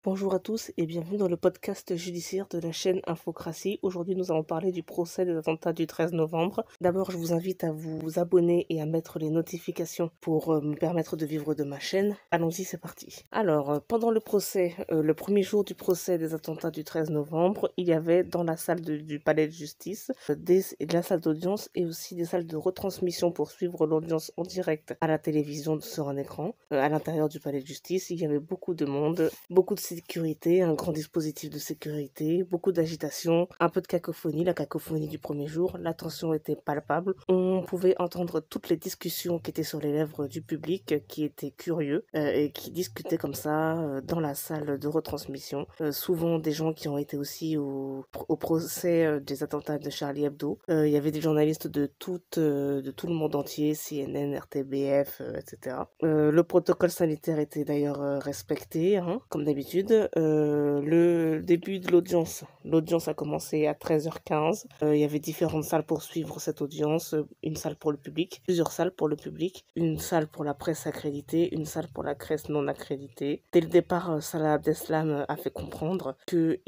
Bonjour à tous et bienvenue dans le podcast judiciaire de la chaîne Infocratie. Aujourd'hui, nous allons parler du procès des attentats du 13 novembre. D'abord, je vous invite à vous abonner et à mettre les notifications pour me permettre de vivre de ma chaîne. Allons-y, c'est parti. Alors, pendant le procès, le premier jour du procès des attentats du 13 novembre, il y avait dans la salle du palais de justice la salle d'audience et aussi des salles de retransmission pour suivre l'audience en direct à la télévision sur un écran. À l'intérieur du palais de justice, il y avait beaucoup de monde, beaucoup de sécurité, un grand dispositif de sécurité, beaucoup d'agitation, un peu de cacophonie, la cacophonie du premier jour. La tension était palpable. On pouvait entendre toutes les discussions qui étaient sur les lèvres du public, qui étaient curieux et qui discutaient comme ça dans la salle de retransmission. Souvent des gens qui ont été aussi au procès des attentats de Charlie Hebdo. Il y avait des journalistes de tout le monde entier, CNN, RTBF, etc. Le protocole sanitaire était d'ailleurs respecté, comme d'habitude. Le début de l'audience a commencé à 13h15. Il y avait différentes salles pour suivre cette audience. Une salle pour le public, plusieurs salles pour le public, une salle pour la presse accréditée, une salle pour la presse non accréditée. Dès le départ, Salah Abdeslam a fait comprendre qu'il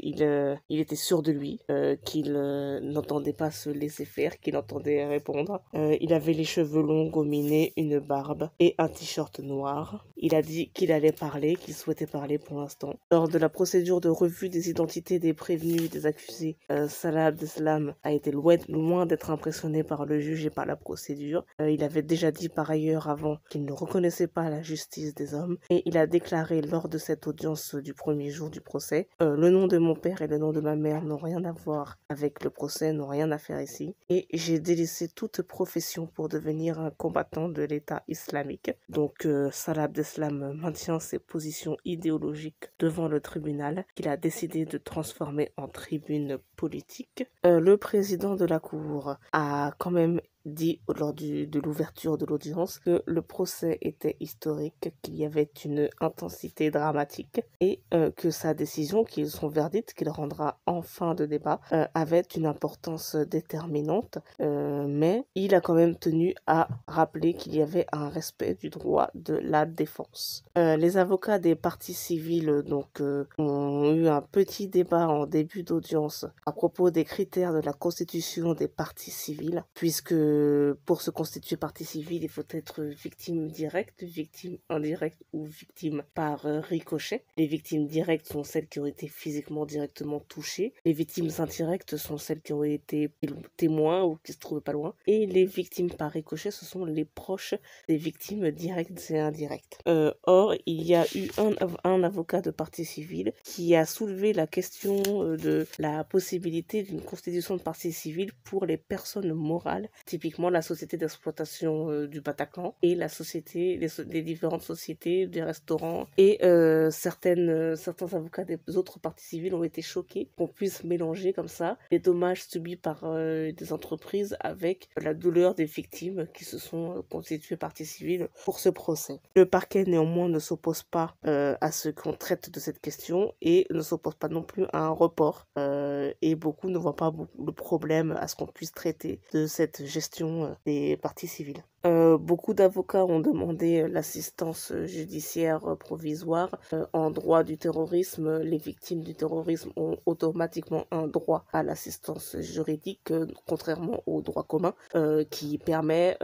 était sûr de lui, qu'il n'entendait pas se laisser faire, qu'il entendait répondre. Il avait les cheveux longs, gominés, une barbe et un t-shirt noir. Il a dit qu'il allait parler, qu'il souhaitait parler pour l'instant. Lors de la procédure de revue des identités des prévenus et des accusés, Salah Abdeslam a été loin d'être impressionné par le juge et par la procédure. Il avait déjà dit par ailleurs avant qu'il ne reconnaissait pas la justice des hommes et il a déclaré lors de cette audience du premier jour du procès « Le nom de mon père et le nom de ma mère n'ont rien à voir avec le procès, n'ont rien à faire ici et j'ai délaissé toute profession pour devenir un combattant de l'État islamique. » Donc Salah Abdeslam maintient ses positions idéologiques devant le tribunal qu'il a décidé de transformer en tribune politique. Le président de la Cour a quand même dit lors de l'ouverture de l'audience que le procès était historique, qu'il y avait une intensité dramatique et que sa décision, son verdict qu'il rendra en fin de débat, avait une importance déterminante, mais il a quand même tenu à rappeler qu'il y avait un respect du droit de la défense. Les avocats des parties civiles ont eu un petit débat en début d'audience à propos des critères de la constitution des parties civiles, puisque pour se constituer partie civile, il faut être victime directe, victime indirecte ou victime par ricochet. Les victimes directes sont celles qui ont été physiquement directement touchées. Les victimes indirectes sont celles qui ont été témoins ou qui se trouvaient pas loin. Et les victimes par ricochet, ce sont les proches des victimes directes et indirectes. Or, il y a eu un avocat de partie civile qui a soulevé la question de la possibilité d'une constitution de partie civile pour les personnes morales, typiquement la société d'exploitation du Bataclan et les différentes sociétés, des restaurants et certains avocats des autres parties civiles ont été choqués qu'on puisse mélanger comme ça les dommages subis par des entreprises avec la douleur des victimes qui se sont constituées partie civile pour ce procès. Le parquet néanmoins ne s'oppose pas à ce qu'on traite de cette question et ne s'oppose pas non plus à un report et beaucoup ne voient pas le problème à ce qu'on puisse traiter de cette gestion des parties civiles. Beaucoup d'avocats ont demandé l'assistance judiciaire provisoire. En droit du terrorisme, les victimes du terrorisme ont automatiquement un droit à l'assistance juridique, contrairement au droit commun, qui permet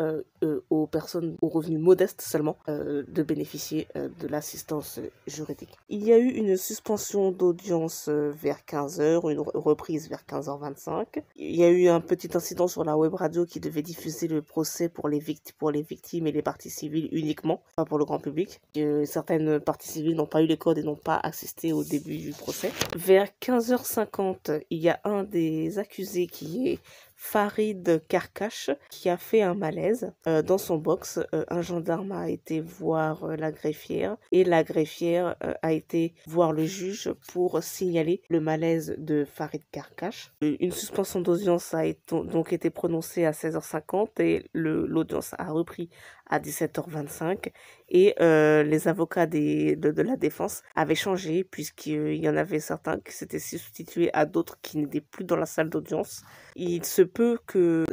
aux personnes aux revenus modestes seulement de bénéficier de l'assistance juridique. Il y a eu une suspension d'audience vers 15h, une reprise vers 15h25. Il y a eu un petit incident sur la web radio qui devait diffuser le procès pour les victimes et les parties civiles uniquement, pas pour le grand public. Certaines parties civiles n'ont pas eu les codes et n'ont pas assisté au début du procès. Vers 15h50, il y a un des accusés qui est Farid Karkash qui a fait un malaise dans son box. Un gendarme a été voir la greffière et la greffière a été voir le juge pour signaler le malaise de Farid Karkash. Une suspension d'audience a donc été prononcée à 16h50 et l'audience a repris à 17h25 et les avocats de la défense avaient changé puisqu'il y en avait certains qui s'étaient substitués à d'autres qui n'étaient plus dans la salle d'audience. Il se peut que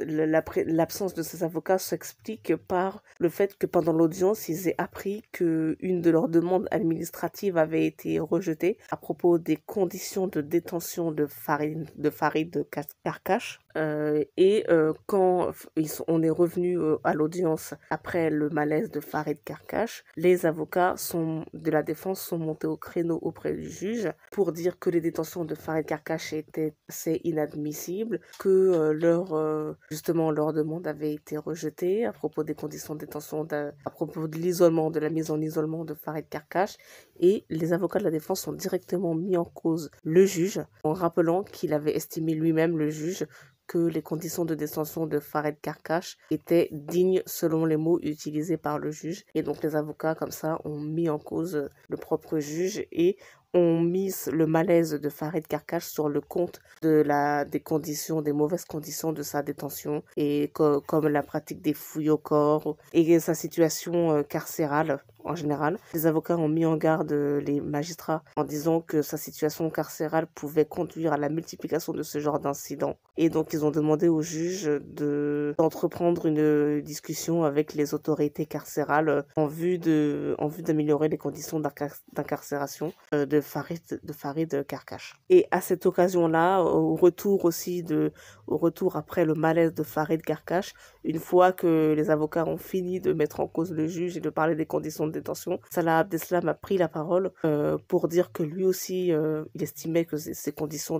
l'absence de ces avocats s'explique par le fait que pendant l'audience, ils aient appris qu'une de leurs demandes administratives avait été rejetée à propos des conditions de détention de Farid Karkash. Quand on est revenu à l'audience après le malaise de Farid Karkash, les avocats de la défense sont montés au créneau auprès du juge pour dire que les détentions de Farid Karkash étaient assez inadmissibles, que leur demande avait été rejetée à propos des conditions de détention, à propos de l'isolement, de la mise en isolement de Farid Karkash, et les avocats de la défense ont directement mis en cause le juge en rappelant qu'il avait estimé lui-même, le juge, que les conditions de détention de Farid Karkash étaient dignes selon les mots utilisés par le juge. Et donc les avocats comme ça ont mis en cause le propre juge et ont mis le malaise de Farid Karkash sur le compte des mauvaises conditions de sa détention et comme la pratique des fouilles au corps et sa situation carcérale en général. Les avocats ont mis en garde les magistrats en disant que sa situation carcérale pouvait conduire à la multiplication de ce genre d'incidents. Et donc ils ont demandé au juge d'entreprendre une discussion avec les autorités carcérales en vue d'améliorer les conditions d'incarcération de Farid Karkash. Et à cette occasion-là, au retour après le malaise de Farid Karkash, une fois que les avocats ont fini de mettre en cause le juge et de parler des conditions de détention, Salah Abdeslam a pris la parole pour dire que lui aussi, il estimait que ces conditions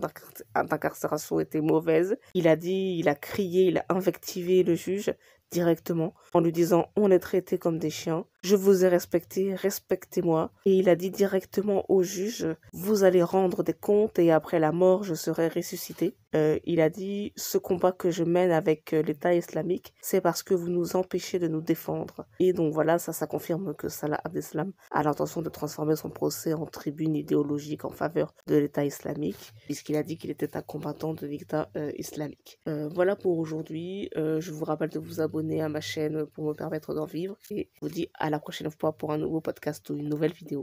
d'incarcération étaient mauvaises. Il a crié, il a invectivé le juge directement en lui disant « On est traités comme des chiens, je vous ai respecté, respectez-moi ». Et il a dit directement au juge « Vous allez rendre des comptes et après la mort, je serai ressuscité ». Il a dit « Ce combat que je mène avec l'État islamique, c'est parce que vous nous empêchez de nous défendre ». Et donc voilà, ça confirme que Salah Abdeslam a l'intention de transformer son procès en tribune idéologique en faveur de l'État islamique, puisqu'il a dit qu'il était un combattant de l'État islamique. Voilà pour aujourd'hui. Je vous rappelle de vous abonner à ma chaîne pour me permettre d'en vivre et je vous dis à la prochaine fois pour un nouveau podcast ou une nouvelle vidéo.